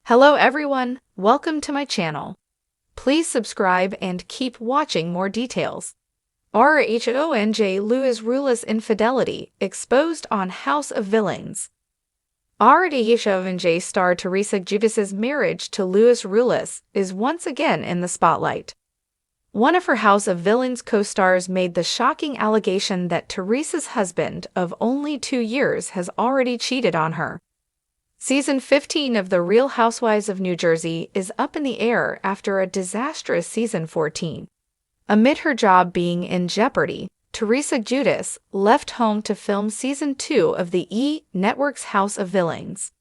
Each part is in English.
Hello everyone, welcome to my channel. Please subscribe and keep watching more details. RHONJ Ruelas Infidelity exposed on House of Villains. RHONJ star Teresa Giudice's marriage to Ruelas is once again in the spotlight. One of her House of Villains co-stars made the shocking allegation that Teresa's husband of only 2 years has already cheated on her. Season 15 of The Real Housewives of New Jersey is up in the air after a disastrous Season 14. Amid her job being in jeopardy, Teresa Giudice left home to film Season 2 of the E! Network's House of Villains.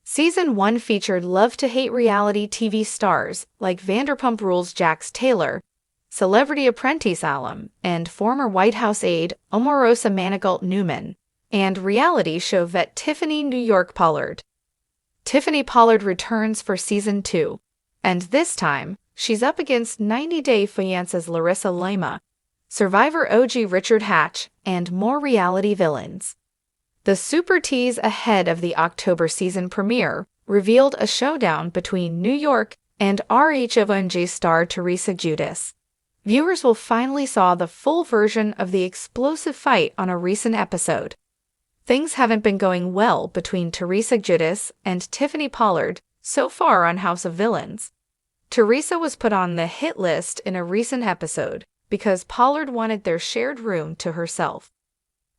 Season 1 featured love-to-hate reality TV stars like Vanderpump Rules' Jax Taylor, Celebrity Apprentice alum, and former White House aide Omarosa Manigault Newman, and reality show vet Tiffany New York Pollard. Tiffany Pollard returns for Season 2, and this time, she's up against 90 Day Fiancé's Larissa Lima, Survivor OG Richard Hatch, and more reality villains. The super tease ahead of the October season premiere revealed a showdown between New York and RHONJ star Teresa Giudice. Viewers will finally saw the full version of the explosive fight on a recent episode. Things haven't been going well between Teresa Giudice and Tiffany Pollard so far on House of Villains. Teresa was put on the hit list in a recent episode because Pollard wanted their shared room to herself.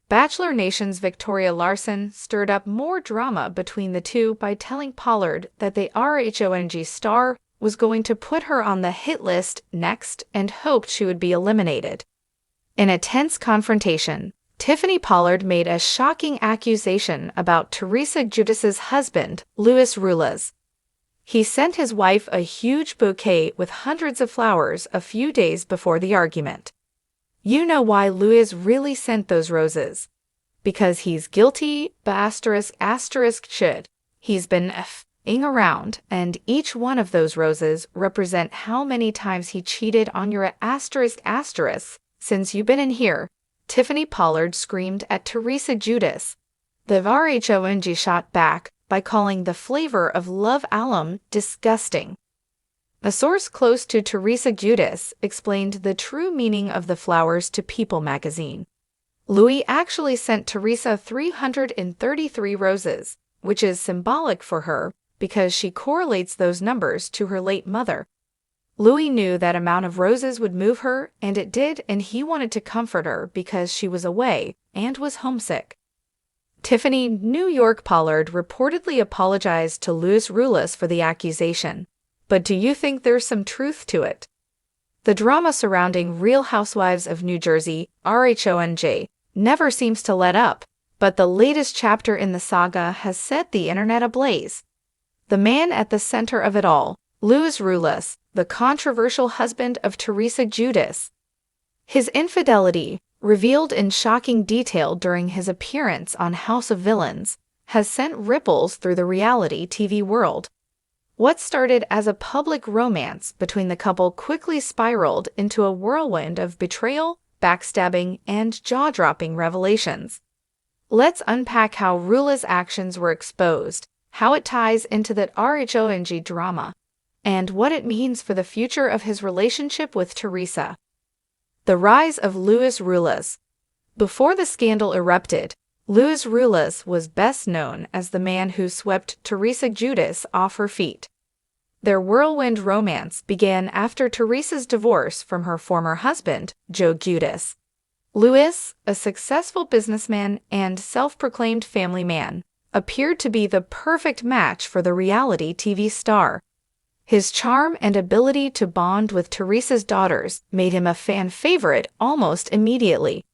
Bachelor Nation's Victoria Larson stirred up more drama between the two by telling Pollard that the RHONJ star was going to put her on the hit list next and hoped she would be eliminated. In a tense confrontation, Tiffany Pollard made a shocking accusation about Teresa Giudice's husband, Ruelas. He sent his wife a huge bouquet with hundreds of flowers a few days before the argument. You know why Luis really sent those roses. Because he's guilty, should. He's been f***ing around, and each one of those roses represent how many times he cheated on your since you've been in here. Tiffany Pollard screamed at Teresa Giudice. The RHONJ shot back by calling the flavor of love alum disgusting. A source close to Teresa Giudice explained the true meaning of the flowers to People magazine. Louis actually sent Teresa 333 roses, which is symbolic for her because she correlates those numbers to her late mother. Louis knew that amount of roses would move her, and it did, and he wanted to comfort her because she was away and was homesick. Tiffany New York Pollard reportedly apologized to Ruelas for the accusation. But do you think there's some truth to it? The drama surrounding Real Housewives of New Jersey, RHONJ, never seems to let up, but the latest chapter in the saga has set the internet ablaze. The man at the center of it all, Ruelas, the controversial husband of Teresa Giudice. His infidelity, revealed in shocking detail during his appearance on House of Villains, has sent ripples through the reality TV world. What started as a public romance between the couple quickly spiraled into a whirlwind of betrayal, backstabbing, and jaw-dropping revelations. Let's unpack how Ruelas' actions were exposed, how it ties into that RHONJ drama, and what it means for the future of his relationship with Teresa. The rise of Ruelas. Before the scandal erupted, Ruelas was best known as the man who swept Teresa Giudice off her feet. Their whirlwind romance began after Teresa's divorce from her former husband, Joe Giudice. Luis, a successful businessman and self-proclaimed family man, appeared to be the perfect match for the reality TV star. His charm and ability to bond with Teresa's daughters made him a fan favorite almost immediately.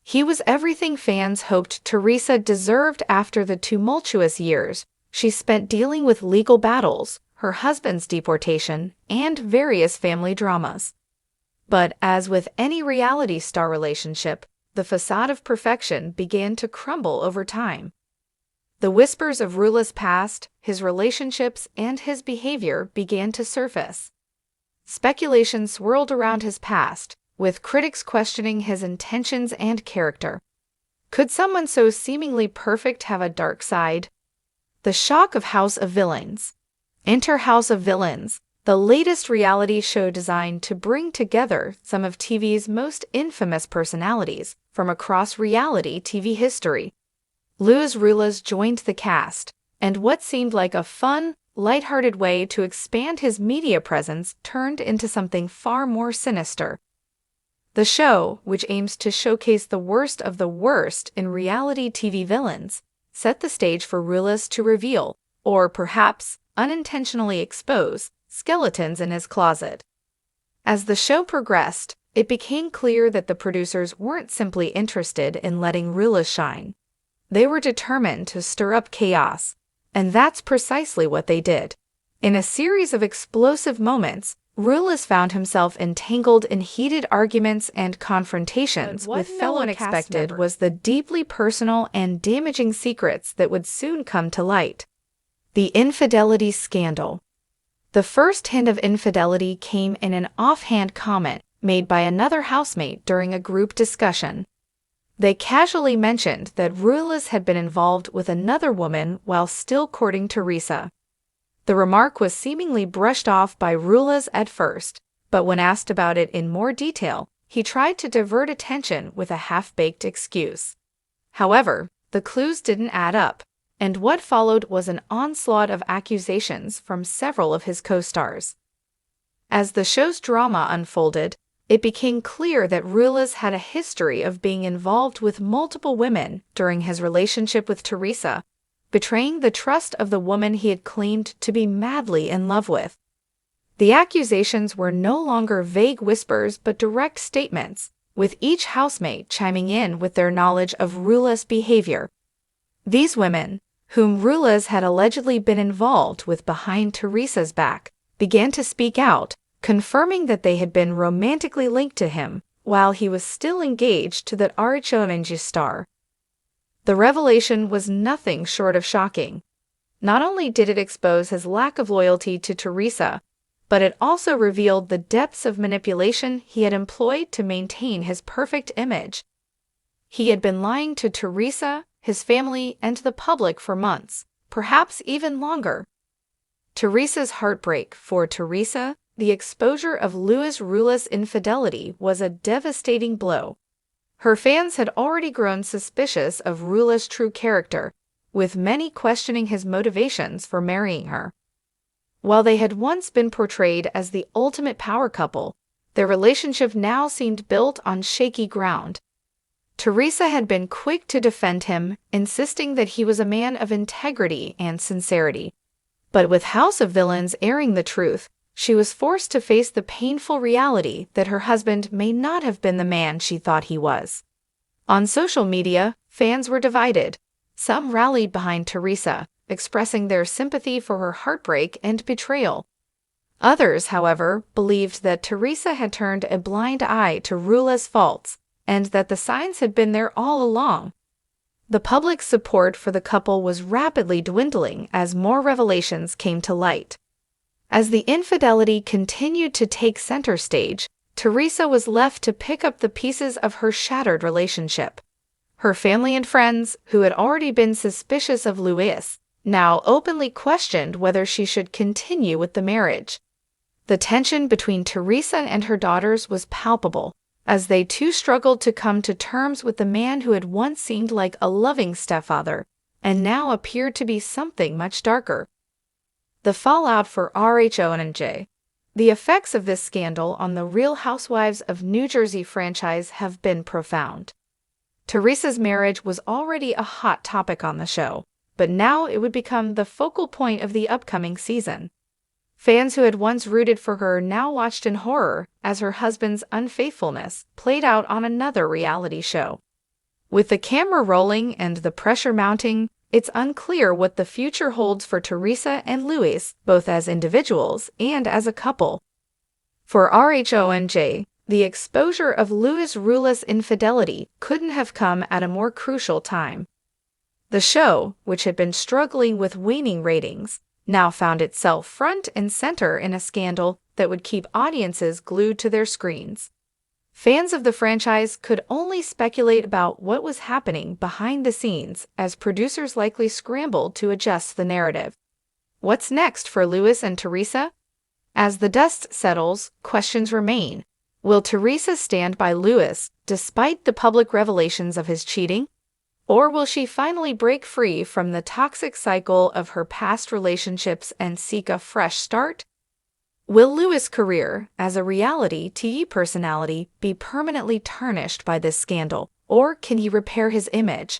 He was everything fans hoped Teresa deserved after the tumultuous years she spent dealing with legal battles, her husband's deportation, and various family dramas. But as with any reality star relationship, the facade of perfection began to crumble over time. The whispers of Ruelas' past, his relationships, and his behavior began to surface. Speculation swirled around his past, with critics questioning his intentions and character. Could someone so seemingly perfect have a dark side? The shock of House of Villains. Enter House of Villains, the latest reality show designed to bring together some of TV's most infamous personalities from across reality TV history. Ruelas joined the cast, and what seemed like a fun, lighthearted way to expand his media presence turned into something far more sinister. The show, which aims to showcase the worst of the worst in reality TV villains, set the stage for Ruelas to reveal, or perhaps unintentionally expose, skeletons in his closet. As the show progressed, it became clear that the producers weren't simply interested in letting Ruelas shine. They were determined to stir up chaos, and that's precisely what they did. In a series of explosive moments, Ruelas found himself entangled in heated arguments and confrontations with fellow cast members. Was the deeply personal and damaging secrets that would soon come to light. The infidelity scandal. The first hint of infidelity came in an offhand comment made by another housemate during a group discussion. They casually mentioned that Ruelas had been involved with another woman while still courting Teresa. The remark was seemingly brushed off by Ruelas at first, but when asked about it in more detail, he tried to divert attention with a half-baked excuse. However, the clues didn't add up, and what followed was an onslaught of accusations from several of his co-stars. As the show's drama unfolded, it became clear that Ruelas had a history of being involved with multiple women during his relationship with Teresa, betraying the trust of the woman he had claimed to be madly in love with. The accusations were no longer vague whispers but direct statements, with each housemate chiming in with their knowledge of Ruelas' behavior. These women, whom Ruelas had allegedly been involved with behind Teresa's back, began to speak out, confirming that they had been romantically linked to him while he was still engaged to that RHONJ star. The revelation was nothing short of shocking. Not only did it expose his lack of loyalty to Teresa, but it also revealed the depths of manipulation he had employed to maintain his perfect image. He had been lying to Teresa, his family, and the public for months, perhaps even longer. Teresa's heartbreak. For Teresa, the exposure of Ruelas' infidelity was a devastating blow. Her fans had already grown suspicious of Ruelas' true character, with many questioning his motivations for marrying her. While they had once been portrayed as the ultimate power couple, their relationship now seemed built on shaky ground. Teresa had been quick to defend him, insisting that he was a man of integrity and sincerity. But with House of Villains airing the truth, she was forced to face the painful reality that her husband may not have been the man she thought he was. On social media, fans were divided. Some rallied behind Teresa, expressing their sympathy for her heartbreak and betrayal. Others, however, believed that Teresa had turned a blind eye to Ruelas' faults, and that the signs had been there all along. The public's support for the couple was rapidly dwindling as more revelations came to light. As the infidelity continued to take center stage, Teresa was left to pick up the pieces of her shattered relationship. Her family and friends, who had already been suspicious of Ruelas, now openly questioned whether she should continue with the marriage. The tension between Teresa and her daughters was palpable, as they too struggled to come to terms with the man who had once seemed like a loving stepfather, and now appeared to be something much darker. The fallout for RHONJ. The effects of this scandal on the Real Housewives of New Jersey franchise have been profound. Teresa's marriage was already a hot topic on the show, but now it would become the focal point of the upcoming season. Fans who had once rooted for her now watched in horror as her husband's unfaithfulness played out on another reality show. With the camera rolling and the pressure mounting, it's unclear what the future holds for Teresa and Ruelas, both as individuals and as a couple. For RHONJ, the exposure of Ruelas' infidelity couldn't have come at a more crucial time. The show, which had been struggling with waning ratings, now found itself front and center in a scandal that would keep audiences glued to their screens. Fans of the franchise could only speculate about what was happening behind the scenes as producers likely scrambled to adjust the narrative. What's next for Louis and Teresa? As the dust settles, questions remain. Will Teresa stand by Louis despite the public revelations of his cheating? Or will she finally break free from the toxic cycle of her past relationships and seek a fresh start? Will Louis' career as a reality TV personality be permanently tarnished by this scandal, or can he repair his image?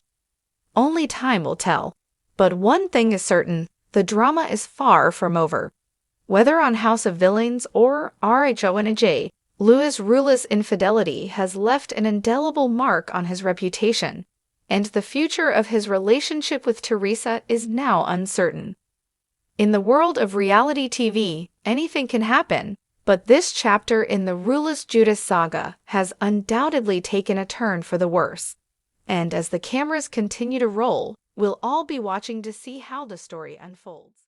Only time will tell. But one thing is certain, the drama is far from over. Whether on House of Villains or RHONJ, Louis Ruelas' infidelity has left an indelible mark on his reputation, and the future of his relationship with Teresa is now uncertain. In the world of reality TV, anything can happen, but this chapter in the Ruelas-Judas saga has undoubtedly taken a turn for the worse. And as the cameras continue to roll, we'll all be watching to see how the story unfolds.